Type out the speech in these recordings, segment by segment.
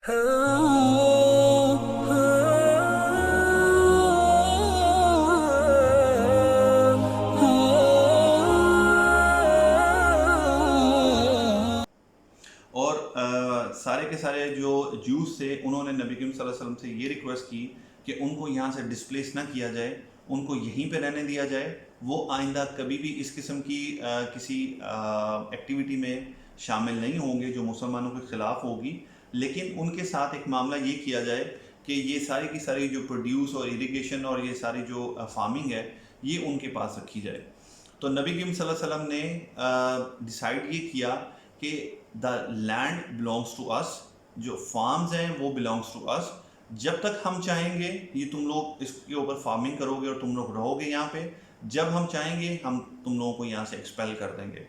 اور سارے کے سارے جو جوز تھے انہوں نے نبی کریم صلی اللہ علیہ وسلم سے یہ ریکویسٹ کی کہ ان کو یہاں سے ڈسپلیس نہ کیا جائے، ان کو یہیں پہ رہنے دیا جائے، وہ آئندہ کبھی بھی اس قسم کی کسی ایکٹیویٹی میں شامل نہیں ہوں گے جو مسلمانوں کے خلاف ہوگی، لیکن ان کے ساتھ ایک معاملہ یہ کیا جائے کہ یہ ساری کی ساری جو پروڈیوس اور اریگیشن اور یہ ساری جو فارمنگ ہے یہ ان کے پاس رکھی جائے۔ تو نبی کریم صلی اللہ علیہ وسلم نے ڈیسائیڈ یہ کیا کہ دا لینڈ بلانگس ٹو اس، جو فارمز ہیں وہ بلانگس ٹو اس، جب تک ہم چاہیں گے یہ تم لوگ اس کے اوپر فارمنگ کرو گے اور تم لوگ رہو گے یہاں پہ، جب ہم چاہیں گے ہم تم لوگوں کو یہاں سے ایکسپیل کر دیں گے۔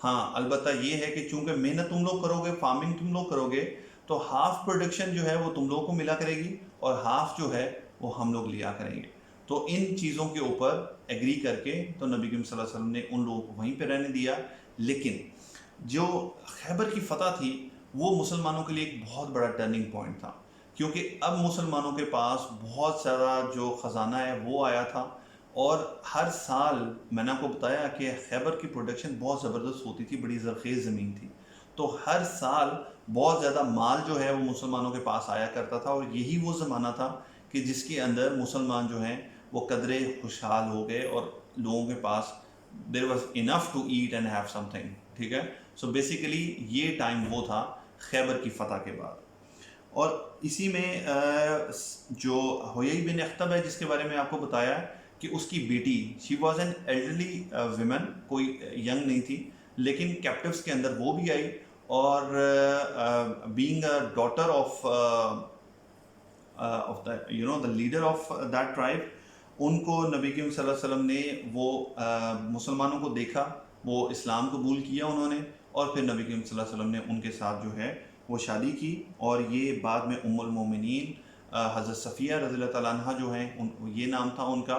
ہاں البتہ یہ ہے کہ چونکہ محنت تم لوگ کرو گے، فارمنگ تم لوگ کرو گے، تو ہاف پروڈکشن جو ہے وہ تم لوگوں کو ملا کرے گی اور ہاف جو ہے وہ ہم لوگ لیا کریں گے۔ تو ان چیزوں کے اوپر ایگری کر کے تو نبی کریم صلی اللہ علیہ وسلم نے ان لوگوں کو وہیں پہ رہنے دیا۔ لیکن جو خیبر کی فتح تھی وہ مسلمانوں کے لیے ایک بہت بڑا ٹرننگ پوائنٹ تھا، کیونکہ اب مسلمانوں کے پاس بہت سارا جو خزانہ ہے وہ آیا تھا، اور ہر سال میں نے آپ کو بتایا کہ خیبر کی پروڈکشن بہت زبردست ہوتی تھی، بڑی زرخیز زمین تھی، تو ہر سال بہت زیادہ مال جو ہے وہ مسلمانوں کے پاس آیا کرتا تھا، اور یہی وہ زمانہ تھا کہ جس کے اندر مسلمان جو ہیں وہ قدرے خوشحال ہو گئے اور لوگوں کے پاس there was enough to eat and have something, ٹھیک ہے۔ سو بیسیکلی یہ ٹائم وہ تھا خیبر کی فتح کے بعد۔ اور اسی میں جو حیی بن اخطب ہے جس کے بارے میں آپ کو بتایا کہ اس کی بیٹی، she was an elderly women, کوئی ینگ نہیں تھی، لیکن کیپٹیوز کے اندر وہ بھی آئی، اور being a daughter of the leader of that tribe, ان کو نبی کریم صلی اللہ علیہ وسلم نے وہ مسلمانوں کو دیکھا، وہ اسلام قبول کیا انہوں نے، اور پھر نبی کریم صلی اللہ علیہ وسلم نے ان کے ساتھ جو ہے وہ شادی کی، اور یہ بعد میں ام المومنین حضرت صفیہ رضی اللہ تعالیٰ عنہ جو ہیں یہ نام تھا ان کا،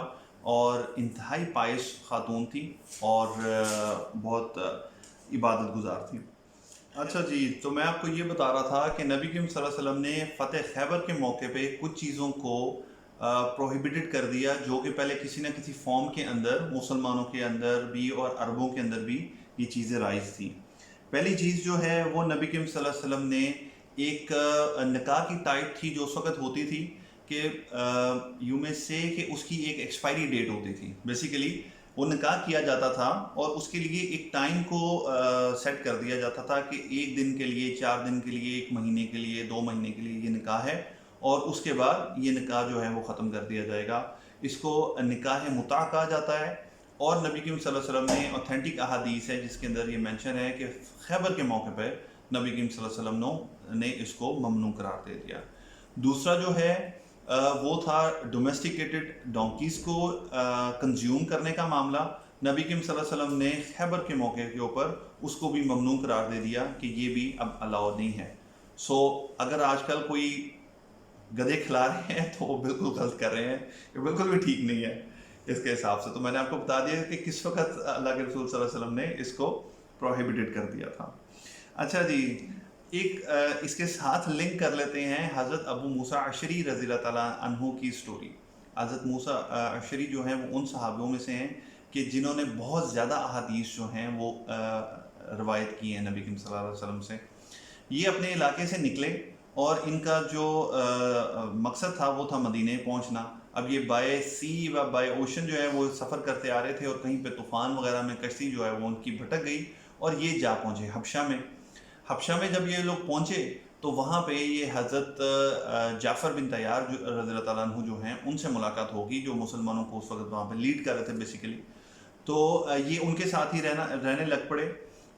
اور انتہائی پائس خاتون تھی اور بہت عبادت گزار تھی۔ اچھا جی، تو میں آپ کو یہ بتا رہا تھا کہ نبی کریم صلی اللہ علیہ وسلم نے فتح خیبر کے موقع پہ کچھ چیزوں کو پروہیبٹڈ کر دیا جو کہ پہلے کسی نہ کسی فارم کے اندر، مسلمانوں کے اندر بھی اور عربوں کے اندر بھی یہ چیزیں رائج تھیں۔ پہلی چیز جو ہے وہ نبی کریم صلی اللہ علیہ وسلم نے ایک نکاح کی ٹائپ تھی جو اس وقت ہوتی تھی کہ یوں میں سے کہ اس کی ایک ایکسپائری ڈیٹ ہوتی تھی، بیسیکلی وہ نکاح کیا جاتا تھا اور اس کے لیے ایک ٹائم کو سیٹ کر دیا جاتا تھا کہ 1 دن کے لیے، 4 دن کے لیے، 1 مہینے کے لیے، 2 مہینے کے لیے یہ نکاح ہے، اور اس کے بعد یہ نکاح جو ہے وہ ختم کر دیا جائے گا۔ اس کو نکاح متع کہا جاتا ہے، اور نبی کریم صلی اللہ علیہ وسلم نے اوتھینٹک احادیث ہے جس کے اندر یہ مینشن ہے کہ خیبر کے موقع پہ نبی کریم صلی اللہ علیہ وسلم نے اس کو ممنوع قرار دے دیا۔ دوسرا جو ہے وہ تھا ڈومیسٹیکیٹڈ ڈونکیز کو کنزیوم کرنے کا معاملہ۔ نبی کریم صلی اللہ علیہ وسلم نے خیبر کے موقع کے اوپر اس کو بھی ممنوع قرار دے دیا کہ یہ بھی اب الاؤ نہیں ہے۔ سو اگر آج کل کوئی گدھے کھلا رہے ہیں تو وہ بالکل غلط کر رہے ہیں، یہ بالکل بھی ٹھیک نہیں ہے اس کے حساب سے۔ تو میں نے آپ کو بتا دیا کہ کس وقت اللہ کے رسول صلی اللہ علیہ وسلم نے اس کو پروہیبٹڈ کر دیا تھا۔ اچھا جی، ایک اس کے ساتھ لنک کر لیتے ہیں حضرت ابو موسیٰ اشعری رضی اللہ تعالیٰ عنہ کی سٹوری۔ حضرت موسیٰ اشعری جو ہیں وہ ان صحابیوں میں سے ہیں کہ جنہوں نے بہت زیادہ احادیث جو ہیں وہ روایت کی ہیں نبی کریم صلی اللہ علیہ وسلم سے۔ یہ اپنے علاقے سے نکلے اور ان کا جو مقصد تھا وہ تھا مدینے پہنچنا۔ اب یہ بائی سی و بائی اوشن جو ہے وہ سفر کرتے آ رہے تھے، اور کہیں پہ طوفان وغیرہ میں کشتی جو ہے وہ ان کی بھٹک گئی، اور یہ جا پہنچے حبشہ میں۔ حبشہ میں جب یہ لوگ پہنچے تو وہاں پہ یہ حضرت جعفر بن طیار رضی اللہ تعالیٰ عنہ جو ہیں ان سے ملاقات ہوگی، جو مسلمانوں کو اس وقت وہاں پہ لیڈ کر رہے تھے بیسیکلی۔ تو یہ ان کے ساتھ ہی رہنے لگ پڑے،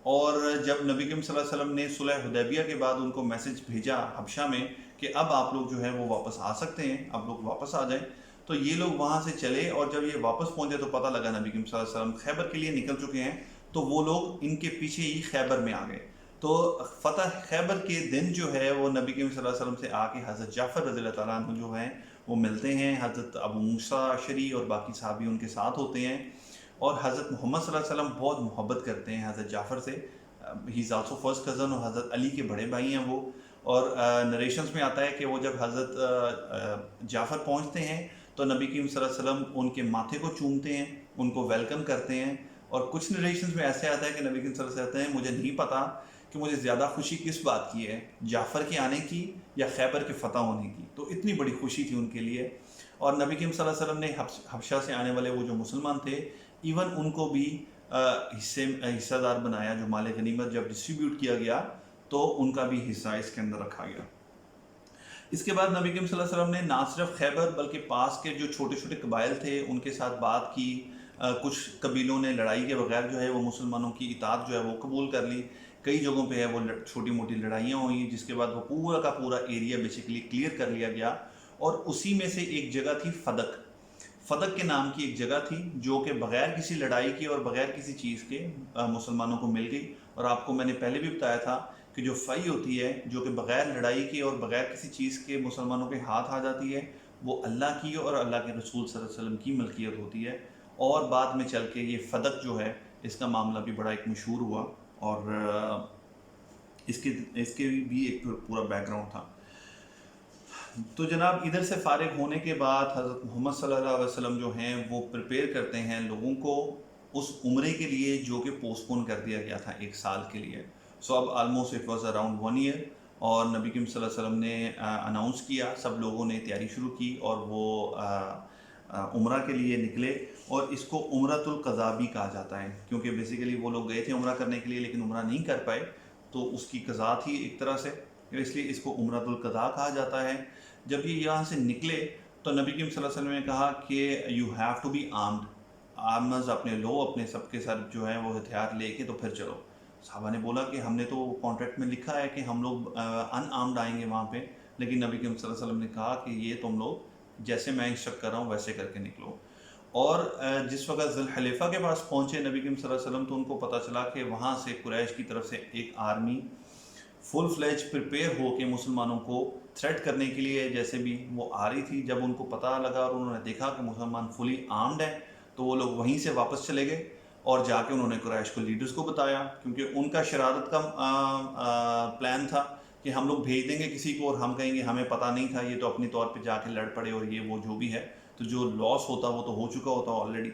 اور جب نبی کریم صلی اللہ علیہ وسلم نے صلح حدیبیہ کے بعد ان کو میسج بھیجا حبشہ میں کہ اب آپ لوگ جو ہے وہ واپس آ سکتے ہیں، اب لوگ واپس آ جائیں، تو یہ لوگ وہاں سے چلے، اور جب یہ واپس پہنچے تو پتہ لگا نبی کریم صلی اللہ علیہ وسلم خیبر کے لیے نکل چکے ہیں، تو وہ لوگ ان کے پیچھے ہی خیبر میں آ گئے۔ تو فتح خیبر کے دن جو ہے وہ نبی کریم صلی اللہ علیہ وسلم سے آ کے حضرت جعفر رضی اللہ تعالیٰ عنہ جو ہیں وہ ملتے ہیں، حضرت ابو موسیٰ اشعری اور باقی صحابی ان کے ساتھ ہوتے ہیں، اور حضرت محمد صلی اللہ علیہ وسلم بہت محبت کرتے ہیں حضرت جعفر سے، ہی از آلسو فرسٹ کزن، اور حضرت علی کے بڑے بھائی ہیں وہ، اور نریشنز میں آتا ہے کہ وہ جب حضرت جعفر پہنچتے ہیں تو نبی کریم صلی اللہ علیہ وسلم ان کے ماتھے کو چومتے ہیں، ان کو ویلکم کرتے ہیں، اور کچھ نریشنز میں ایسے آتا ہے کہ نبی کریم صلی اللہ علیہ وسلم کہتے ہیں مجھے نہیں پتا کہ مجھے زیادہ خوشی کس بات کی ہے، جعفر کے آنے کی یا خیبر کے فتح ہونے کی، تو اتنی بڑی خوشی تھی ان کے لیے۔ اور نبی کریم صلی اللہ علیہ وسلم نے حبشہ سے آنے والے وہ جو مسلمان تھے ایون ان کو بھی حصہ دار بنایا، جو مال غنیمت جب ڈسٹریبیوٹ کیا گیا تو ان کا بھی حصہ اس کے اندر رکھا گیا۔ اس کے بعد نبی کریم صلی اللہ علیہ وسلم نے نہ صرف خیبر بلکہ پاس کے جو چھوٹے چھوٹے قبائل تھے ان کے ساتھ بات کی، کچھ قبیلوں نے لڑائی کے بغیر جو ہے وہ مسلمانوں کی اطاعت جو ہے وہ قبول کر لی، کئی جگہوں پہ ہے وہ چھوٹی موٹی لڑائیاں ہوئیں، جس کے بعد وہ پورا کا پورا ایریا بیسیکلی کلیئر کر لیا گیا، اور اسی میں سے ایک جگہ تھی فدق۔ فدق کے نام کی ایک جگہ تھی جو کہ بغیر کسی لڑائی کے اور بغیر کسی چیز کے مسلمانوں کو مل گئی، اور آپ کو میں نے پہلے بھی بتایا تھا کہ جو فئی ہوتی ہے جو کہ بغیر لڑائی کے اور بغیر کسی چیز کے مسلمانوں کے ہاتھ آ جاتی ہے، وہ اللہ کی اور اللہ کے رسول صلی اللہ علیہ وسلم کی ملکیت ہوتی ہے، اور بعد میں چل کے یہ فدق جو ہے اس کا معاملہ بھی بڑا ایک مشہور ہوا، اور اس کے بھی ایک پورا بیک گراؤنڈ تھا۔ تو جناب ادھر سے فارغ ہونے کے بعد حضرت محمد صلی اللہ علیہ وسلم جو ہیں وہ پریپیئر کرتے ہیں لوگوں کو اس عمرے کے لیے جو کہ پوسٹ پون کر دیا گیا تھا 1 سال کے لیے۔ سو اب almost it was around 1 year, اور نبی کریم صلی اللہ علیہ وسلم نے اناؤنس کیا، سب لوگوں نے تیاری شروع کی اور وہ عمرہ کے لیے نکلے، اور اس کو عمرۃ القضاء بھی کہا جاتا ہے، کیونکہ بیسیکلی وہ لوگ گئے تھے عمرہ کرنے کے لیے لیکن عمرہ نہیں کر پائے، تو اس کی قضاء تھی ایک طرح سے، اس لیے اس کو عمرۃ القضاء کہا جاتا ہے۔ جب یہ یہاں سے نکلے تو نبی کریم صلی اللہ علیہ وسلم نے کہا کہ you have to be armed, arms اپنے لو، اپنے سب کے ساتھ جو ہے وہ ہتھیار لے کے تو پھر چلو۔ صحابہ نے بولا کہ ہم نے تو کانٹریکٹ میں لکھا ہے کہ ہم لوگ ان آرمڈ آئیں گے وہاں پہ، لیکن نبی کریم صلی اللہ علیہ وسلم نے کہا کہ یہ تم لوگ جیسے میں انسٹرکٹ کر رہا ہوں ویسے کر کے نکلو۔ اور جس وقت ذی الحلیفہ کے پاس پہنچے نبی کریم صلی اللہ علیہ وسلم تو ان کو پتہ چلا کہ وہاں سے قریش کی طرف سے ایک آرمی فل فلیج پریپیئر ہو کے مسلمانوں کو تھریٹ کرنے کے لیے جیسے بھی وہ آ رہی تھی۔ جب ان کو پتہ لگا اور انہوں نے دیکھا کہ مسلمان فلی آرمڈ ہیں تو وہ لوگ وہیں سے واپس چلے گئے، اور جا کے انہوں نے قریش کو لیڈرز کو بتایا، کیونکہ ان کا شرارت کا پلان تھا کہ ہم لوگ بھیج دیں گے کسی کو اور ہم کہیں گے ہمیں پتہ نہیں تھا، یہ تو اپنی طور پہ جا کے لڑ پڑے اور یہ وہ جو بھی ہے، تو جو لاس ہوتا وہ تو ہو چکا ہوتا آلریڈی،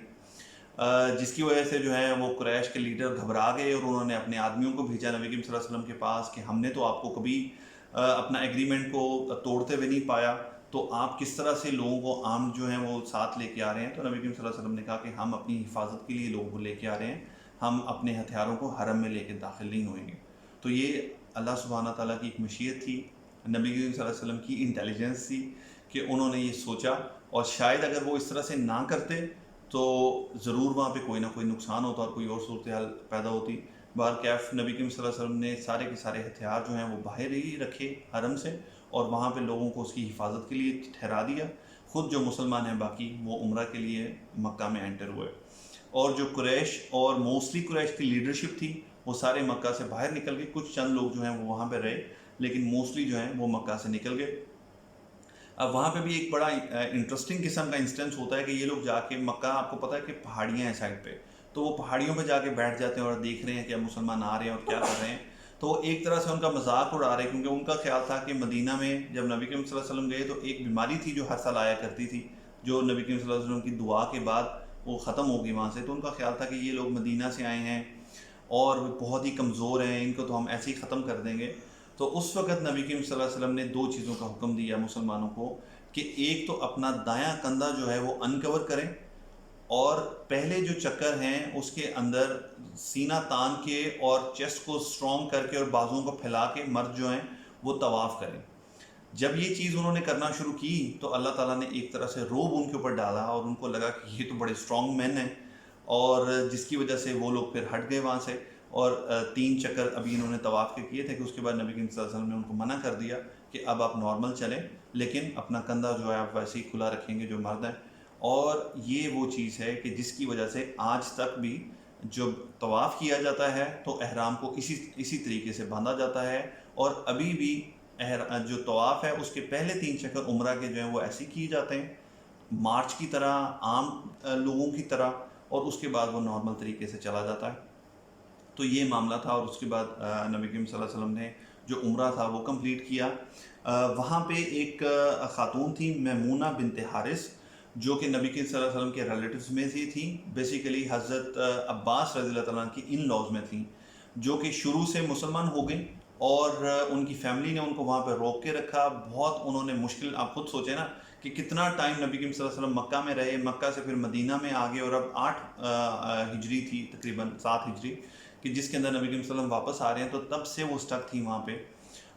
جس کی وجہ سے جو ہے وہ قریش کے لیڈر گھبرا گئے اور انہوں نے اپنے آدمیوں کو بھیجا نبی کریم صلی اللہ علیہ وسلم کے پاس کہ ہم نے تو آپ کو کبھی اپنا ایگریمنٹ کو توڑتے ہوئے نہیں پایا، تو آپ کس طرح سے لوگوں کو عام جو ہیں وہ ساتھ لے کے آ رہے ہیں۔ تو نبی کریم صلی اللہ علیہ وسلم نے کہا کہ ہم اپنی حفاظت کے لیے لوگوں کو لے کے آ رہے ہیں، ہم اپنے ہتھیاروں کو حرم میں لے کے داخل نہیں ہوئیں گے۔ تو یہ اللہ سبحانہ تعالیٰ کی ایک مشیت تھی، نبی کریم صلی اللہ علیہ وسلم کی انٹیلیجنس تھی کہ انہوں نے یہ سوچا، اور شاید اگر وہ اس طرح سے نہ کرتے تو ضرور وہاں پہ کوئی نہ کوئی نقصان ہوتا اور کوئی اور صورتحال پیدا ہوتی۔ بہرکیف نبی کریم صلی اللہ علیہ وسلم نے سارے کے سارے ہتھیار جو ہیں وہ باہر ہی رکھے حرم سے، اور وہاں پہ لوگوں کو اس کی حفاظت کے لیے ٹھہرا دیا، خود جو مسلمان ہیں باقی وہ عمرہ کے لیے مکہ میں انٹر ہوئے، اور جو قریش اور موسٹلی قریش کی لیڈرشپ تھی وہ سارے مکہ سے باہر نکل گئے، کچھ چند لوگ جو ہیں وہ وہاں پہ رہے لیکن موسٹلی جو ہیں وہ مکہ سے نکل گئے۔ اب وہاں پہ بھی ایک بڑا انٹرسٹنگ قسم کا انسٹنس ہوتا ہے کہ یہ لوگ جا کے مکہ، آپ کو پتہ ہے کہ پہاڑیاں ہیں سائڈ پہ، تو وہ پہاڑیوں پہ جا کے بیٹھ جاتے ہیں اور دیکھ رہے ہیں کہ اب مسلمان آ رہے ہیں اور کیا کر رہے ہیں، تو وہ ایک طرح سے ان کا مذاق اڑا رہے ہیں، کیونکہ ان کا خیال تھا کہ مدینہ میں جب نبی کریم صلی اللہ علیہ وسلم گئے تو ایک بیماری تھی جو ہر سال آیا کرتی تھی، جو نبی کریم صلی اللہ علیہ وسلم کی دعا کے بعد وہ ختم ہو گئی وہاں سے، تو ان کا خیال تھا کہ یہ لوگ مدینہ سے آئے ہیں اور بہت ہی کمزور ہیں، ان کو تو ہم ایسے ہی ختم کر دیں گے۔ تو اس وقت نبی کریم صلی اللہ علیہ وسلم نے 2 چیزوں کا حکم دیا مسلمانوں کو کہ ایک تو اپنا دایاں کندھا جو ہے وہ انکور کریں، اور پہلے جو چکر ہیں اس کے اندر سینہ تان کے اور چیسٹ کو سٹرونگ کر کے اور بازوؤں کو پھیلا کے مرد جو ہیں وہ طواف کریں۔ جب یہ چیز انہوں نے کرنا شروع کی تو اللہ تعالیٰ نے ایک طرح سے روب ان کے اوپر ڈالا، اور ان کو لگا کہ یہ تو بڑے سٹرونگ مین ہیں، اور جس کی وجہ سے وہ لوگ پھر ہٹ گئے وہاں سے، اور 3 چکر ابھی انہوں نے طواف کے کیے تھے کہ اس کے بعد نبی کریم صلی اللہ علیہ وسلم نے ان کو منع کر دیا کہ اب آپ نارمل چلیں، لیکن اپنا کندھا جو ہے آپ ویسے ہی کھلا رکھیں گے جو مرد ہیں۔ اور یہ وہ چیز ہے کہ جس کی وجہ سے آج تک بھی جب طواف کیا جاتا ہے تو احرام کو اسی طریقے سے باندھا جاتا ہے، اور ابھی بھی جو طواف ہے اس کے پہلے 3 چکر عمرہ کے جو ہیں وہ ایسے کیے جاتے ہیں مارچ کی طرح، عام لوگوں کی طرح، اور اس کے بعد وہ نارمل طریقے سے چلا جاتا ہے۔ تو یہ معاملہ تھا، اور اس کے بعد نبی کریم صلی اللہ علیہ وسلم نے جو عمرہ تھا وہ کمپلیٹ کیا. وہاں پہ ایک خاتون تھی میمونہ بنت حارث جو کہ نبی کریم صلی اللہ علیہ وسلم کے ریلیٹیوز میں سے تھیں. بیسیکلی حضرت عباس رضی اللہ تعالیٰ عنہ کی ان لاز میں تھیں, جو کہ شروع سے مسلمان ہو گئیں اور ان کی فیملی نے ان کو وہاں پہ روک کے رکھا. بہت انہوں نے مشکل, آپ خود سوچیں نا کہ کتنا ٹائم نبی کریم صلی اللہ علیہ وسلم مکہ میں رہے, مکہ سے پھر مدینہ میں آگے, اور اب 8 ہجری تھی, تقریباً 7 ہجری, کہ جس کے اندر نبی کریم صلی اللہ علیہ وسلم واپس آ رہے ہیں. تو تب سے وہ اسٹک تھی وہاں پہ,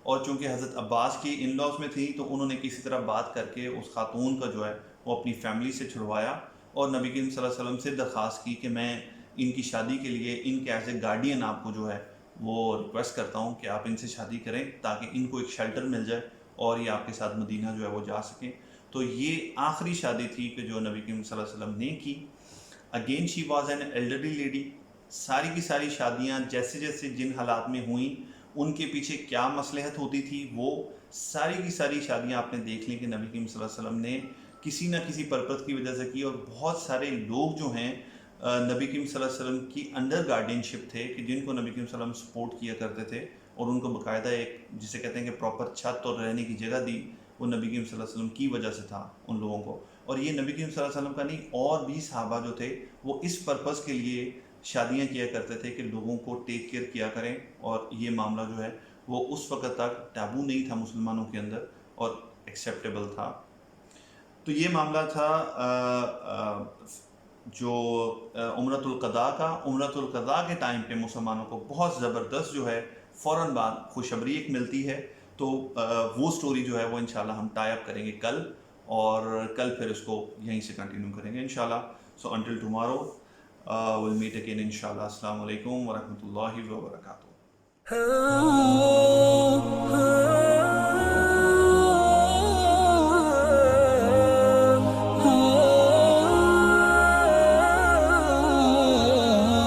اور چونکہ حضرت عباس کی ان لاز میں تھی تو انہوں نے کسی طرح بات کر کے اس خاتون کا جو ہے وہ اپنی فیملی سے چھڑوایا, اور نبی کریم صلی اللہ علیہ وسلم سے درخواست کی کہ میں ان کی شادی کے لیے ان کے ایز اے گارڈین آپ کو جو ہے وہ ریکویسٹ کرتا ہوں کہ آپ ان سے شادی کریں تاکہ ان کو ایک شیلٹر مل جائے اور یہ آپ کے ساتھ مدینہ جو ہے وہ جا سکیں. تو یہ آخری شادی تھی کہ جو نبی کریم صلی اللہ علیہ وسلم نے کی. Again she was an elderly lady. ساری کی ساری شادیاں جیسے جیسے جن حالات میں ہوئیں ان کے پیچھے کیا مصلحت ہوتی تھی, وہ ساری کی ساری شادیاں آپ نے دیکھ لیں کہ نبی کریم صلی اللہ علیہ وسلم نے کسی نہ کسی پرپس کی وجہ سے کی. اور بہت سارے لوگ جو ہیں نبی کریم صلی اللہ علیہ وسلم کی انڈر گارڈین شپ تھے کہ جن کو نبی کریم صلی اللہ علیہ وسلم سپورٹ کیا کرتے تھے, اور ان کو باقاعدہ ایک جسے کہتے ہیں کہ پراپر چھت اور رہنے کی جگہ دی, وہ نبی کریم صلی اللہ علیہ وسلم کی وجہ سے تھا ان لوگوں کو. اور یہ نبی کریم صلی اللہ علیہ وسلم کا نہیں, اور بھی صحابہ جو تھے وہ اس پرپس کے لیے شادیاں کیا کرتے تھے کہ لوگوں کو ٹیک کیئر کیا کریں. اور یہ معاملہ جو ہے وہ اس وقت تک ٹیبو نہیں تھا مسلمانوں کے اندر اور ایکسیپٹیبل تھا. تو یہ معاملہ تھا جو عمرۃ القضاء کا. عمرۃ القضاء کے ٹائم پہ مسلمانوں کو بہت زبردست جو ہے فوراً بعد خوشخبری ایک ملتی ہے. تو وہ سٹوری جو ہے وہ انشاءاللہ ہم ٹائی اپ کریں گے کل, اور کل پھر اس کو یہیں سے کنٹینیو کریں گے انشاءاللہ. So until tomorrow will meet again انشاءاللہ. السلام علیکم ورحمۃ اللہ وبرکاتہ.